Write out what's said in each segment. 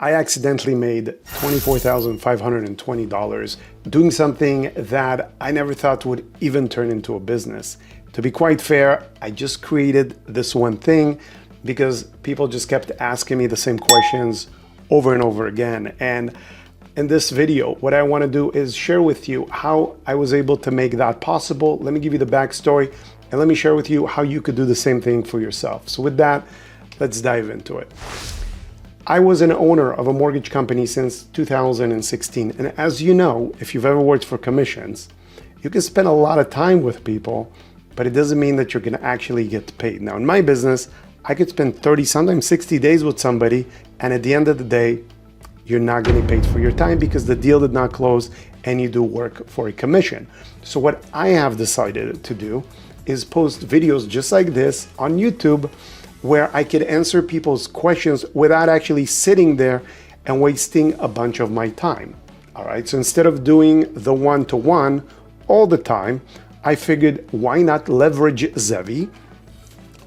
I accidentally made $24,520 doing something that I never thought would even turn into a business. To be quite fair, I just created this one thing because people just kept asking me the same questions over and over again. And in this video, what I want to do is share with you how I was able to make that possible. Let me give you the backstory and let me share with you how you could do the same thing for yourself. So with that, let's dive into it. I was an owner of a mortgage company since 2016. And as you know, if you've ever worked for commissions, you can spend a lot of time with people, but it doesn't mean that you're going to actually get paid. Now, in my business, I could spend 30, sometimes 60 days with somebody, and at the end of the day, you're not getting paid for your time because the deal did not close and you do work for a commission. So what I have decided to do is post videos just like this on YouTube where I could answer people's questions without actually sitting there and wasting a bunch of my time. All right, so instead of doing the one-to-one all the time, I figured why not leverage Zevi,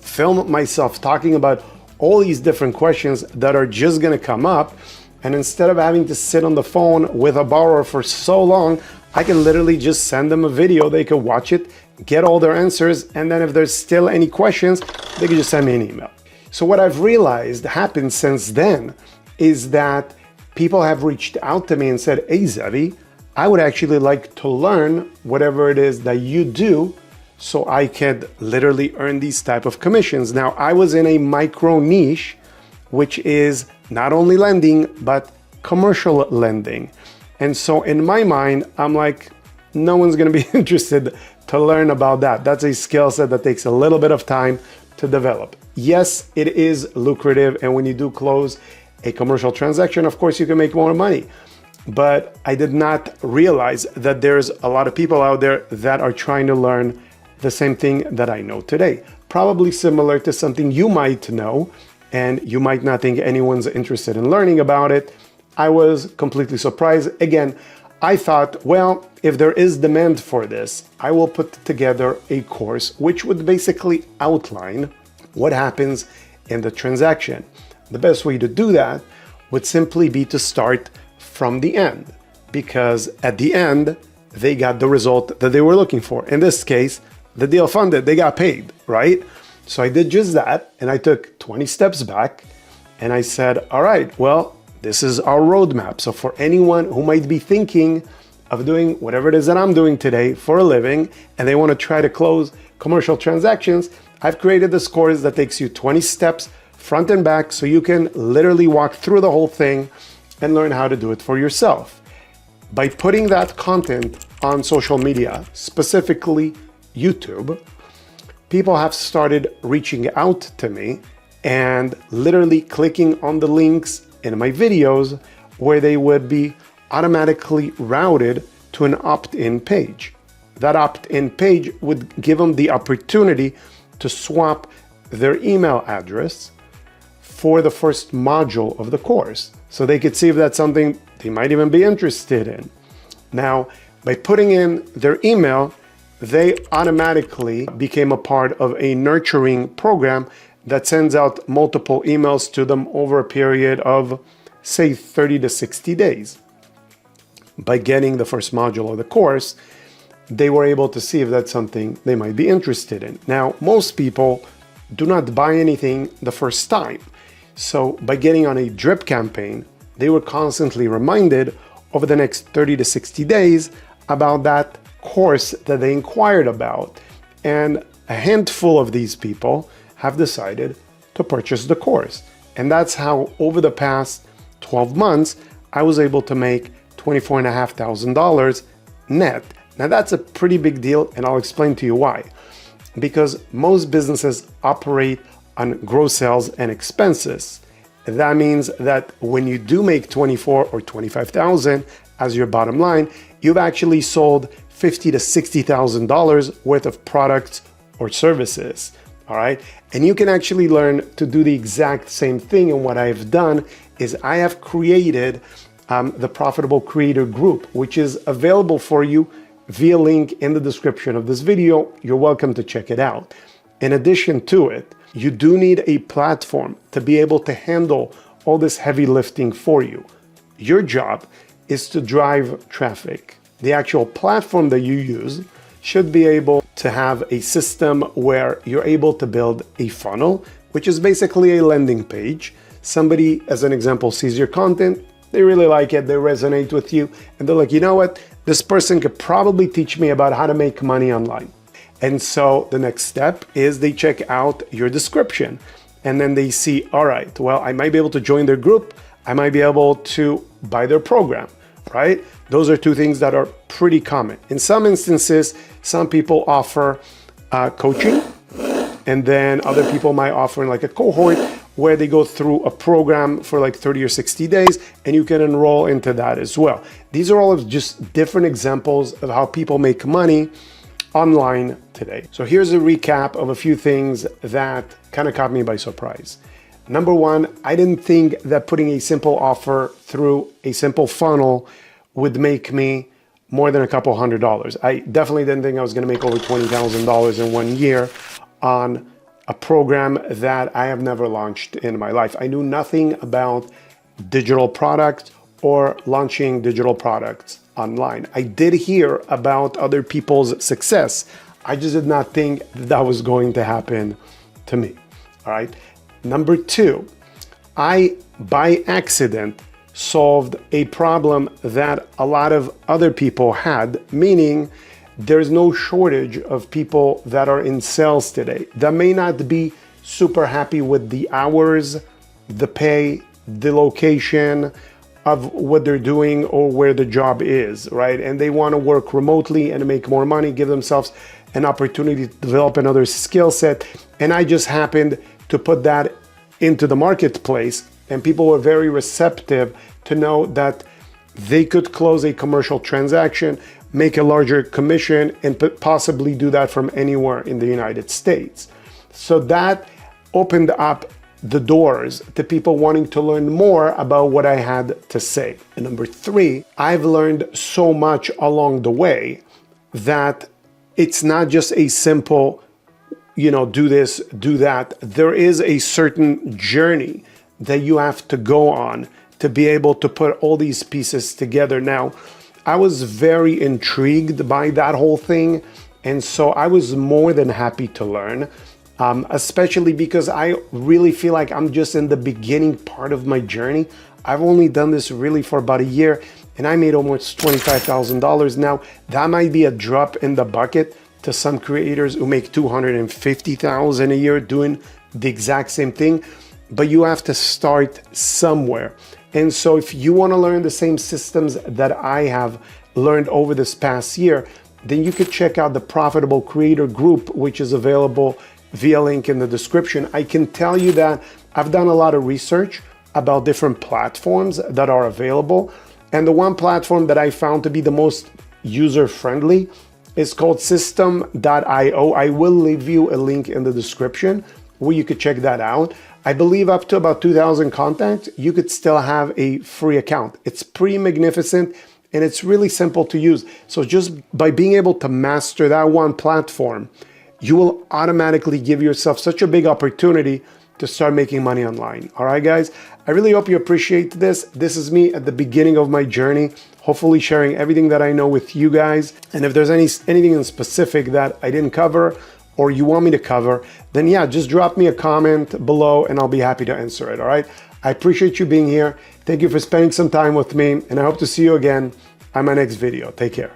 film myself talking about all these different questions that are just gonna come up, and instead of having to sit on the phone with a borrower for so long, I can literally just send them a video, they can watch it, get all their answers, and then if there's still any questions, they can just send me an email. So what I've realized happened since then is that people have reached out to me and said, hey Zevi, I would actually like to learn whatever it is that you do so I could literally earn these type of commissions. Now, I was in a micro niche, which is not only lending, but commercial lending. And so in my mind, I'm like, no one's gonna be interested to learn about that. That's a skill set that takes a little bit of time to develop. Yes, it is lucrative. And when you do close a commercial transaction, of course, you can make more money. But I did not realize that there's a lot of people out there that are trying to learn the same thing that I know today. Probably similar to something you might know, and you might not think anyone's interested in learning about it. I was completely surprised. Again, I thought, well, if there is demand for this, I will put together a course which would basically outline what happens in the transaction. The best way to do that would simply be to start from the end, because at the end, they got the result that they were looking for. In this case, the deal funded, they got paid, right? So I did just that, and I took 20 steps back, and I said, all right, well, this is our roadmap. So for anyone who might be thinking of doing whatever it is that I'm doing today for a living, and they want to try to close commercial transactions, I've created this course that takes you 20 steps front and back, so you can literally walk through the whole thing and learn how to do it for yourself. By putting that content on social media, specifically YouTube, people have started reaching out to me and literally clicking on the links in my videos where they would be automatically routed to an opt-in page. That opt-in page would give them the opportunity to swap their email address for the first module of the course. So they could see if that's something they might even be interested in. Now, by putting in their email, they automatically became a part of a nurturing program that sends out multiple emails to them over a period of, say, 30 to 60 days. By getting the first module of the course, they were able to see if that's something they might be interested in. Now, most people do not buy anything the first time. So by getting on a drip campaign, they were constantly reminded over the next 30 to 60 days about that course that they inquired about. And a handful of these people have decided to purchase the course. And that's how over the past 12 months, I was able to make $24,500 net. Now that's a pretty big deal, and I'll explain to you why. Because most businesses operate on gross sales and expenses. That means that when you do make 24 or 25,000 as your bottom line, you've actually sold $50,000 to $60,000 worth of products or services. All right. And you can actually learn to do the exact same thing. And what I've done is I have created the Profitable Creator Group, which is available for you via link in the description of this video. You're welcome to check it out. In addition to it, you do need a platform to be able to handle all this heavy lifting for you. Your job is to drive traffic. The actual platform that you use should be able to have a system where you're able to build a funnel, which is basically a landing page. Somebody, as an example, sees your content, they really like it, they resonate with you, and they're like, you know what? This person could probably teach me about how to make money online. And so the next step is they check out your description, and then they see, all right, well, I might be able to join their group, I might be able to buy their program, right? Those are two things that are pretty common. In some instances, some people offer coaching, and then other people might offer like a cohort where they go through a program for like 30 or 60 days, and you can enroll into that as well. These are all of just different examples of how people make money online today. So here's a recap of a few things that kind of caught me by surprise. Number one, I didn't think that putting a simple offer through a simple funnel would make me more than a couple $100. I definitely didn't think I was going to make over $20,000 in 1 year on a program that I have never launched in my life. I knew nothing about digital products or launching digital products online. I did hear about other people's success. I just did not think that was going to happen to me. All right. Number two, I, by accident, solved a problem that a lot of other people had, meaning there's no shortage of people that are in sales today that may not be super happy with the hours, the pay, the location of what they're doing or where the job is, right? And they want to work remotely and make more money, give themselves an opportunity to develop another skill set. And I just happened to put that into the marketplace, and people were very receptive to know that they could close a commercial transaction, make a larger commission, and possibly do that from anywhere in the United States. So that opened up the doors to people wanting to learn more about what I had to say. And number three, I've learned so much along the way that it's not just a simple, do this, do that. There is a certain journey that you have to go on to be able to put all these pieces together. Now, I was very intrigued by that whole thing, and so I was more than happy to learn, especially because I really feel like I'm just in the beginning part of my journey. I've only done this really for about a year, and I made almost $25,000. Now, that might be a drop in the bucket to some creators who make $250,000 a year doing the exact same thing, but you have to start somewhere. And so if you want to learn the same systems that I have learned over this past year, then you could check out the Profitable Creator Group, which is available via link in the description. I can tell you that I've done a lot of research about different platforms that are available. And the one platform that I found to be the most user-friendly is called System.io. I will leave you a link in the description where you could check that out. I believe up to about 2,000 contacts, you could still have a free account. It's pretty magnificent and it's really simple to use. So just by being able to master that one platform, you will automatically give yourself such a big opportunity to start making money online. All right, guys, I really hope you appreciate this. This is me at the beginning of my journey, hopefully sharing everything that I know with you guys. And if there's anything in specific that I didn't cover or you want me to cover, then yeah, just drop me a comment below and I'll be happy to answer it, all right? I appreciate you being here. Thank you for spending some time with me, and I hope to see you again on my next video. Take care.